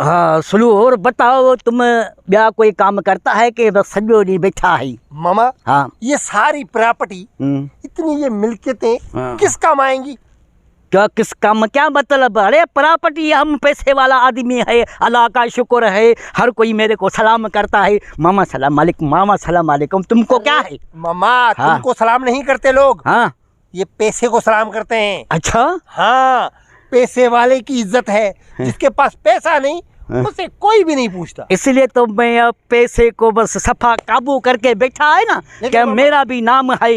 हाँ सुनो, और बताओ तुम ब्याह कोई काम करता है कि बस सजो नहीं बैठा है? मामा हाँ ये सारी प्रॉपर्टी इतनी ये मिल्कियतें किस काम आएंगी? क्या किस काम, क्या मतलब? अरे प्रॉपर्टी, हम पैसे वाला आदमी है, अल्लाह का शुक्र है, हर कोई मेरे को सलाम करता है। मामा सलाम वालेकुम, मामा सलाम वालेकुम। तुमको क्या है? मामा हाँ। तुमको सलाम नहीं करते लोग, हाँ ये पैसे को सलाम करते हैं। अच्छा, हाँ, पैसे वाले की इज्जत है, जिसके पास पैसा नहीं उसे कोई भी नहीं पूछता। इसलिए तो मैं अब पैसे को बस सफा काबू करके बैठा है ना, क्या मेरा भी नाम है,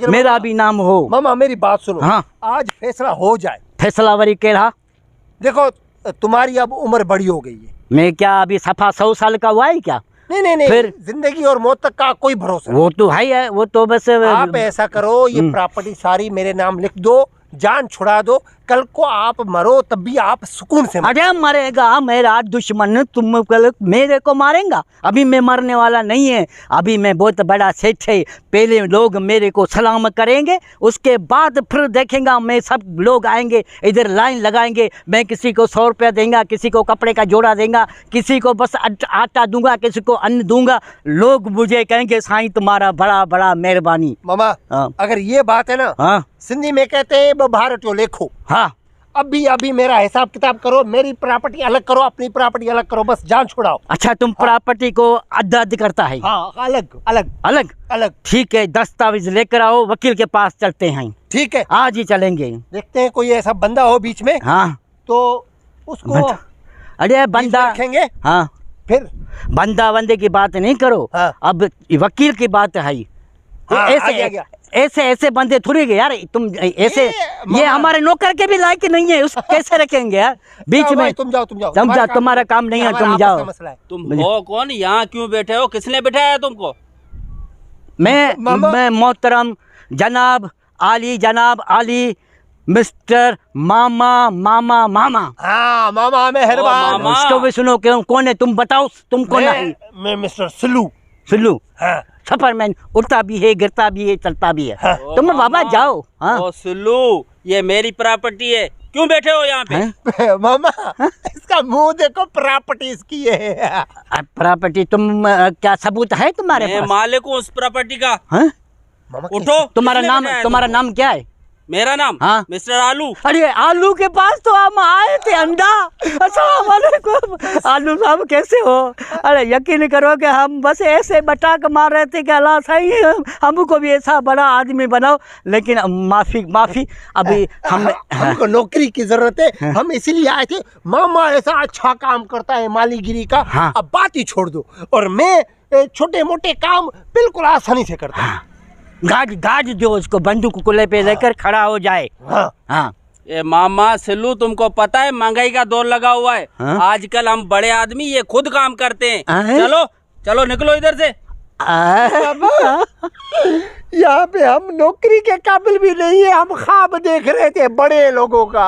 मेरा भी नाम हो। मामा मेरी बात सुनो। हाँ। आज फैसला हो जाए। फैसला वरी के रहा? देखो तुम्हारी अब उम्र बड़ी हो गई है। मैं क्या अभी सफा 100 साल का हुआ है क्या? नहीं नहीं नहीं, फिर जिंदगी और मौत तक का कोई भरोसा वो तो है, वो तो बस। आप ऐसा करो, ये प्रॉपर्टी सारी मेरे नाम लिख दो, जान छुड़ा दो, कल को आप मरो तब भी आप सुकून से मरो। अरे मरेगा मेरा दुश्मन, तुम कल मेरे को मारेगा? अभी मैं मरने वाला नहीं है, अभी मैं बहुत बड़ा सेठ है। पहले लोग मेरे को सलाम करेंगे, उसके बाद फिर देखेंगा मैं, सब लोग आएंगे इधर लाइन लगाएंगे, मैं किसी को 100 रुपया देंगे, किसी को कपड़े का जोड़ा देंगे, किसी को बस आटा दूंगा, किसी को अन्न दूंगा। लोग मुझे कहेंगे साईं तुम्हारा बड़ा बड़ा मेहरबानी। मामा अगर ये बात है ना, हाँ सिंधी में कहते हैं भारत लेखो। हाँ, अभी अभी मेरा हिसाब किताब करो, मेरी प्रॉपर्टी अलग करो, अपनी प्रॉपर्टी अलग करो, बस जान छुड़ाओ। अच्छा तुम प्रॉपर्टी को अद्द करता है? हाँ, अलग अलग अलग अलग। ठीक है, दस्तावेज लेकर आओ, वकील के पास चलते हैं। ठीक है, आज ही चलेंगे। देखते हैं कोई ऐसा बंदा हो बीच में। हाँ तो उसको अरे बंदा रखेंगे। हाँ, फिर बंदा बंदे की बात नहीं करो। हाँ। अब वकील की बात है। हाँ, ऐसे ऐसे ऐसे बंदे थोड़ी गए यार, तुम ऐसे ये हमारे नौकर के भी लायक नहीं है, उस कैसे रखेंगे यार बीच में? तुम जाओ समझा, तुम्हारा काम नहीं है, तुम जाओ। तुम हो कौन, यहाँ क्यों बैठे हो, किसने बिठाया तुमको? मैं मोहतरम जनाब आली मिस्टर मामा मामा मामा। हाँ मामा मेहरबान। इसको भी सुनो, क्यों कौन है तुम बताओ, तुम कौन है? मैं मिस्टर सिल्लू। सिल्लू? हाँ। सुपरमैन, उड़ता भी है, गिरता भी है, चलता भी है। हाँ। तुम बाबा जाओ। हाँ। ओ सिल्लू, ये मेरी प्रॉपर्टी है, क्यों बैठे हो यहाँ पे? मामा इसका मुंह देखो, प्रॉपर्टी इसकी है। प्रॉपर्टी तुम क्या सबूत है तुम्हारे मैं पास? मालिक हूँ उस प्रॉपर्टी का। हाँ? उठो। तुम्हारा नाम क्या है? मेरा नाम? हाँ? मिस्टर आलू। अरे आलू के पास तो हम आए थे, अंडा। अस्सलाम वालेकुम आलू साहब, कैसे हो? अरे यकीन करो कि हम बस ऐसे बटाक मार रहे थे कि अल्लाह सही हमको भी ऐसा बड़ा आदमी बनाओ, लेकिन माफी अभी हमको नौकरी की जरूरत है, हम इसीलिए आए थे। मामा ऐसा अच्छा काम करता है मालीगिरी का। हाँ। अब बात ही छोड़ दो, और मैं छोटे मोटे काम बिल्कुल आसानी से करता हूँ। गाज जो उसको बंदूक कुल्ले पे लेकर खड़ा हो जाए। हाँ। हाँ। ये मामा सिल्लू, तुमको पता है महंगाई का दौर लगा हुआ है। हाँ? आजकल हम बड़े आदमी ये खुद काम करते हैं। हाँ? चलो चलो निकलो इधर से। यहाँ पे हम नौकरी के काबिल भी नहीं है, हम ख्वाब देख रहे थे बड़े लोगों का।